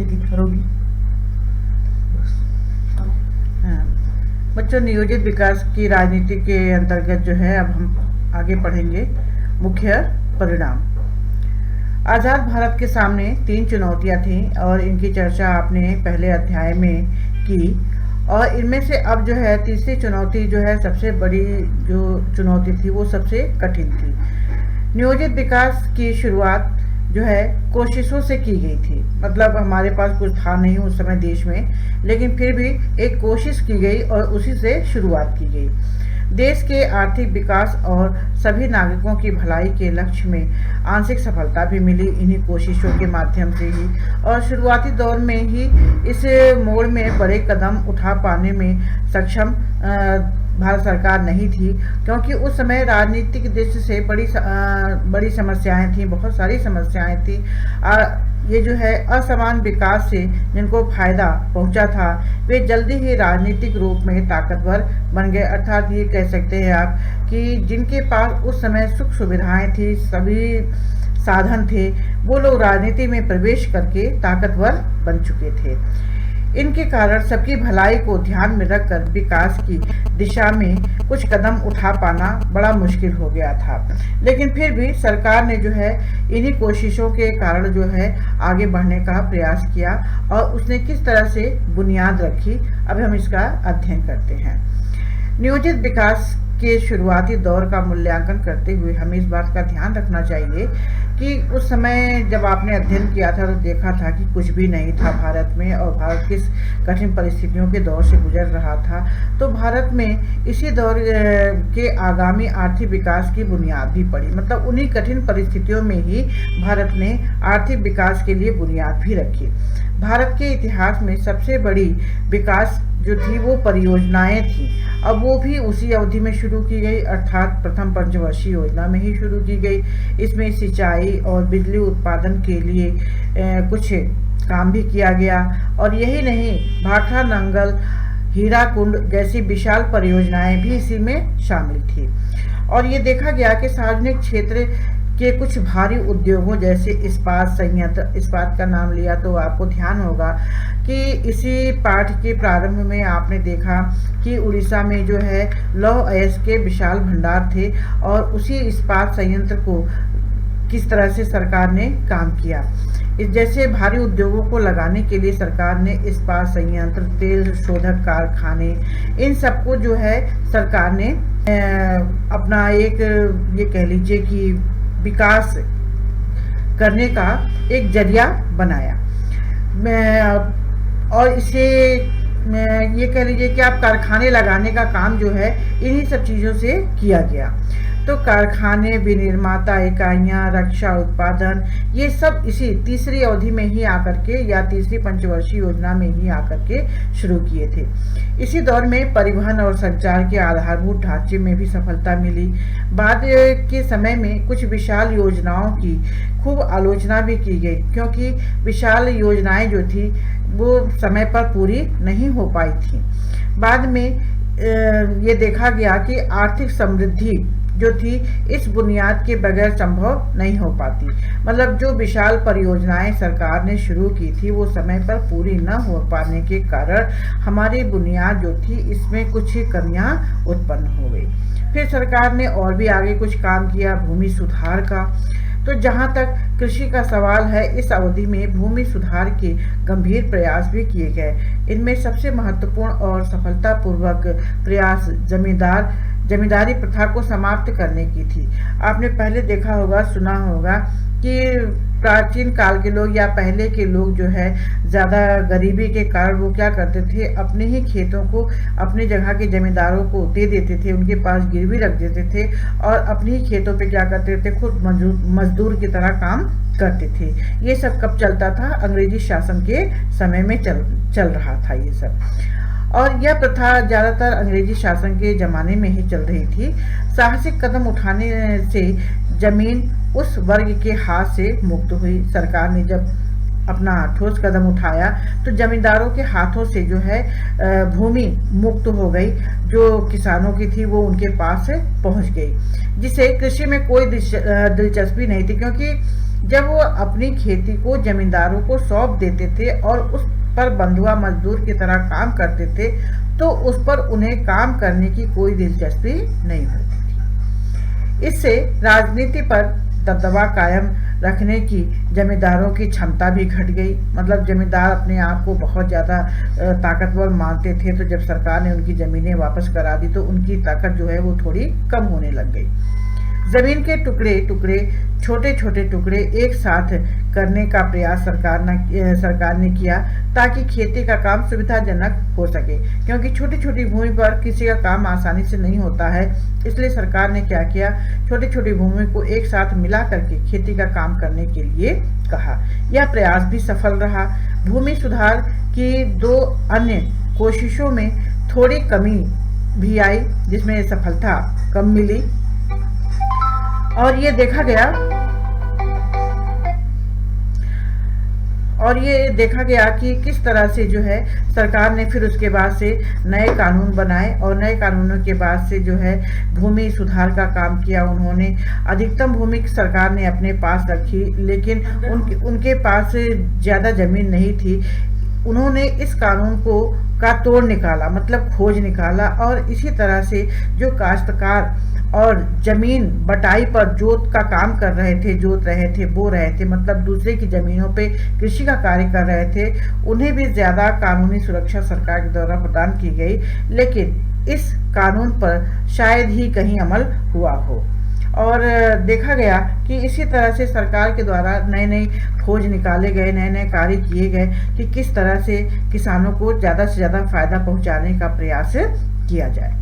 करोगी। हाँ, बच्चों, नियोजित विकास की राजनीति के अंतर्गत जो है अब हम आगे पढ़ेंगे मुख्य परिणाम। आज़ाद भारत के सामने 3 चुनौतियां थीं और इनकी चर्चा आपने पहले अध्याय में की। और इनमें से अब जो है तीसरी चुनौती जो है सबसे बड़ी जो चुनौती थी वो सबसे कठिन थी। नियोजित विकास की शुरुआत जो है कोशिशों से की गई थी। मतलब हमारे पास कुछ था नहीं उस समय देश में, लेकिन फिर भी एक कोशिश की गई और उसी से शुरुआत की गई। देश के आर्थिक विकास और सभी नागरिकों की भलाई के लक्ष्य में आंशिक सफलता भी मिली इन्हीं कोशिशों के माध्यम से ही। और शुरुआती दौर में ही इस मोड़ में बड़े कदम उठा पाने में सक्षम भारत सरकार नहीं थी, क्योंकि उस समय राजनीतिक दृष्टि से बड़ी समस्याएं थीं, बहुत सारी समस्याएं थीं। ये जो है असमान विकास से जिनको फायदा पहुंचा था वे जल्दी ही राजनीतिक रूप में ताकतवर बन गए। अर्थात ये कह सकते हैं आप कि जिनके पास उस समय सुख सुविधाएं थी, सभी साधन थे, वो लोग राजनीति में प्रवेश करके ताकतवर बन चुके थे। इनके कारण सबकी भलाई को ध्यान में रखकर विकास की दिशा में कुछ कदम उठा पाना बड़ा मुश्किल हो गया था। लेकिन फिर भी सरकार ने जो है इन्हीं कोशिशों के कारण जो है आगे बढ़ने का प्रयास किया और उसने किस तरह से बुनियाद रखी, अब हम इसका अध्ययन करते हैं। नियोजित विकास के शुरुआती दौर का मूल्यांकन करते हुए हमें इस बात का ध्यान रखना चाहिए कि उस समय जब आपने अध्ययन किया था तो देखा था कि कुछ भी नहीं था भारत में और भारत किस कठिन परिस्थितियों के दौर से गुजर रहा था। तो भारत में इसी दौर के आगामी आर्थिक विकास की बुनियाद भी पड़ी। मतलब उन्हीं कठिन परिस्थितियों में ही भारत ने आर्थिक विकास के लिए बुनियाद भी रखी। भारत के इतिहास में सबसे बड़ी विकास जो थी वो परियोजनाएं थी। अब वो भी उसी अवधि में शुरू की गई, अर्थात प्रथम पंचवर्षीय योजना में ही शुरू की गई। इसमें सिंचाई और बिजली उत्पादन के लिए कुछ काम भी किया गया। और यही नहीं, भाखड़ा नंगल, हीराकुंड जैसी विशाल परियोजनाएं भी इसी में शामिल थी। और ये देखा गया कि सार्वजनिक क्षेत्र के कुछ भारी उद्योगों जैसे इस्पात संयंत्र, इस्पात का नाम लिया तो आपको ध्यान होगा कि इसी पाठ के प्रारंभ में आपने देखा कि उड़ीसा में जो है लौह अयस्क के विशाल भंडार थे और उसी इस्पात संयंत्र को किस तरह से सरकार ने काम किया। इस जैसे भारी उद्योगों को लगाने के लिए सरकार ने इस्पात संयंत्र, तेल शोधक कारखाने, इन सबको जो है सरकार ने अपना एक ये कह लीजिए कि विकास करने का एक जरिया बनाया। और इसे ये कह लीजिए कि आप कारखाने लगाने का काम जो है इन्हीं सब चीज़ों से किया गया। तो कारखाने, विनिर्माता इकाइयाँ, रक्षा उत्पादन, ये सब इसी तीसरी अवधि में ही आकर के या तीसरी पंचवर्षीय योजना में ही आकर के शुरू किए थे। इसी दौर में परिवहन और संचार के आधारभूत ढांचे में भी सफलता मिली। बाद के समय में कुछ विशाल योजनाओं की खूब आलोचना भी की गई, क्योंकि विशाल योजनाएं जो थी वो समय पर पूरी नहीं हो पाई थी। बाद में ये देखा गया कि आर्थिक समृद्धि जो थी इस बुनियाद के बगैर संभव नहीं हो पाती। मतलब जो विशाल परियोजनाएं सरकार ने शुरू की थी वो समय पर पूरी न हो पाने के कारण हमारी बुनियाद जो थी इसमें कुछ कमियां उत्पन्न हो गई। फिर सरकार ने और भी आगे कुछ काम किया, भूमि सुधार का। तो जहाँ तक कृषि का सवाल है, इस अवधि में भूमि सुधार के गंभीर प्रयास भी किए गए। इनमें सबसे महत्वपूर्ण और सफलतापूर्वक प्रयास जमींदारी प्रथा को समाप्त करने की थी। आपने पहले देखा होगा, सुना होगा कि प्राचीन काल के लोग या पहले के लोग जो है ज़्यादा गरीबी के कारण वो क्या करते थे, अपने ही खेतों को अपनी जगह के जमींदारों को दे देते थे, उनके पास गिरवी रख देते थे और अपने ही खेतों पे क्या करते थे, खुद मजदूर की तरह काम करते थे। ये सब कब चलता था? अंग्रेजी शासन के समय में चल रहा था ये सब। और यह प्रथा ज़्यादातर अंग्रेजी शासन के ज़माने में ही चल रही थी। साहसिक कदम उठाने से जमीन उस वर्ग के हाथ से मुक्त हुई। सरकार ने जब अपना ठोस कदम उठाया तो जमींदारों के हाथों से जो है भूमि मुक्त हो गई, जो किसानों की थी वो उनके पास पहुंच गई, जिसे कृषि में कोई दिलचस्पी नहीं थी, क्योंकि जब वो अपनी खेती को जमींदारों को सौंप देते थे और उस पर बंधुआ मजदूर की तरह काम करते थे, तो उस पर उन्हें काम करने की कोई दिलचस्पी नहीं होती थी। इससे राजनीति पर दबदबा कायम रखने की जमींदारों की क्षमता भी घट गई। मतलब जमींदार अपने आप को बहुत ज़्यादा ताकतवर मानते थे, तो जब सरकार ने उनकी ज़मीनें वापस करा दी तो उनकी ताकत जो है वो थोड़ी कम होने लग गई। जमीन के टुकड़े छोटे छोटे टुकड़े एक साथ करने का प्रयास सरकार ने किया, ताकि खेती का काम सुविधाजनक हो सके। क्योंकि छोटी छोटी भूमि पर किसी का काम आसानी से नहीं होता है, इसलिए सरकार ने क्या किया, छोटी छोटी भूमि को एक साथ मिला करके खेती का काम करने के लिए कहा। यह प्रयास भी सफल रहा। भूमि सुधार की 2 अन्य कोशिशों में थोड़ी कमी भी आई, जिसमें सफलता कम मिली। और ये देखा गया कि किस तरह से जो है सरकार ने फिर उसके बाद से नए कानून बनाए, और नए कानूनों के बाद से जो है भूमि सुधार का काम किया। उन्होंने अधिकतम भूमि सरकार ने अपने पास रखी, लेकिन उनके पास ज़्यादा जमीन नहीं थी। उन्होंने इस कानून का तोड़ निकाला, मतलब खोज निकाला, और इसी तरह से जो काश्तकार और जमीन बटाई पर जोत का काम कर रहे थे, जोत रहे थे, बो रहे थे, मतलब दूसरे की जमीनों पे कृषि का कार्य कर रहे थे, उन्हें भी ज़्यादा कानूनी सुरक्षा सरकार के द्वारा प्रदान की गई। लेकिन इस कानून पर शायद ही कहीं अमल हुआ हो। और देखा गया कि इसी तरह से सरकार के द्वारा नए नए खोज निकाले गए, नए नए कार्य किए गए कि किस तरह से किसानों को ज़्यादा से ज़्यादा फायदा पहुंचाने का प्रयास किया जाए।